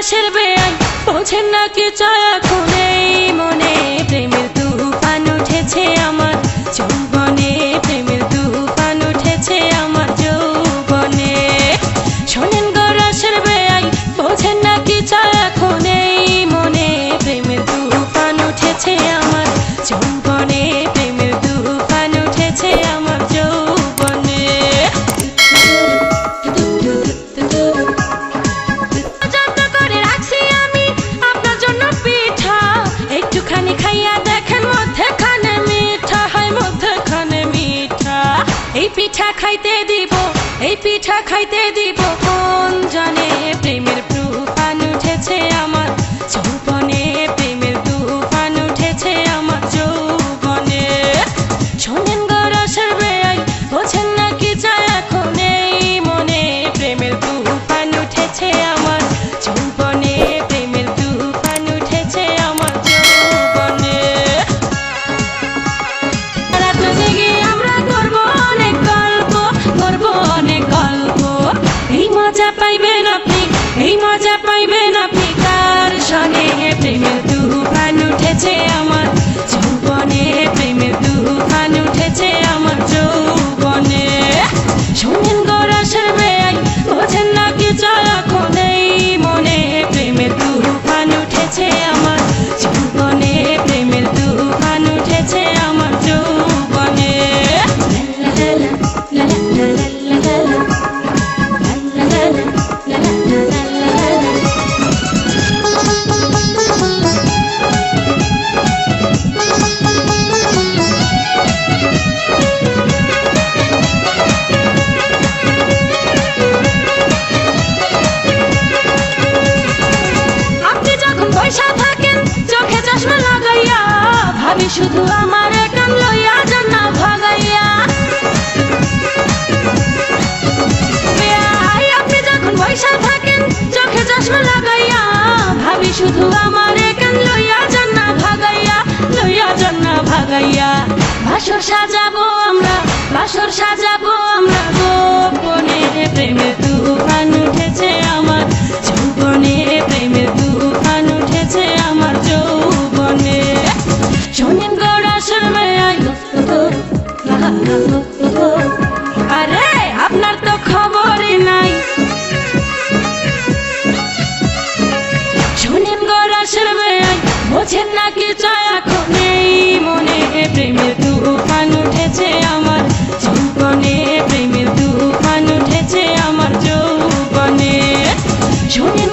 গরাসের বেআই বোঝেন না কি চায় এখন এই মনে প্রেমের তুফান উঠেছে আমার যৌবনে প্রেমের তুফান উঠেছে আমার যৌবনে শোনেন গরাসের বেআই বোঝেন না কি চায় এখন এই মনে প্রেমের তুফান উঠেছে আমার যৌবনে প্রেমের তুফান উঠেছে আমার যৌবনে একটুখানি খাইয়া দেখেন মধ্যখানে মিঠা হয় মধ্যখানে মিঠা এই পিঠা খাইতে দিব এই পিঠা খাইতে দিব কোন জানে প্রেমের তুফান উঠেছে আমার যৌবনে প্রেমের তুফান উঠেছে আমার যৌবনে শোনেন গরাসের বেআই বোঝেন না কি চায় এখন এই মনে প্রেমের তুফান উঠেছে আমার যৌবনে প্রেমের তুফান উঠেছে আমার যৌবনে রাত জেগে আমরা করব অনেক গল্প করব অনেক গল্প এই মজা পাইবেন আপনি এই মজা পাইবেন আপনি কার সঙ্গে প্রেমের তুফান উঠেছে আমার যৌবনে প্রেমের তুফান উঠেছে আমার যৌবনে শোনেন গরাসের বেআই বোঝেন না কি চায় এখন এই মনে প্রেমের তুফান উঠেছে আমার যৌবনে প্রেমের তুফান উঠেছে আমার যৌবনে আপনি যখন পয়সা থাকেন চোখে চশমা লাগাইয়া ভাবি শুধু আমার কান লইয়া যান না ভাগাইয়া আপনি যখন পয়সা থাকেন চোখে চশমা লাগাইয়া ভাবি শুধু আমার কান লইয়া যান না ভাগাইয়া লইয়া যান না ভাগাইয়া বাসর সাজাবো আমরা বাসর সাজাবো আমরা গোপনে প্রেমের তুফান উঠেছে আমার যৌবনে প্রেমের তুফান উঠেছে আমার যৌবনে শোনেন গরাসের বেআই আরে আপনার তো খবরই নাই শোনেন গরাসের বেআই বোঝেন না কি চায় এখন এই মনে প্রেমের তুফান উঠেছে আমার যৌবনে প্রেমের তুফান উঠেছে আমার যৌবনে শোনেন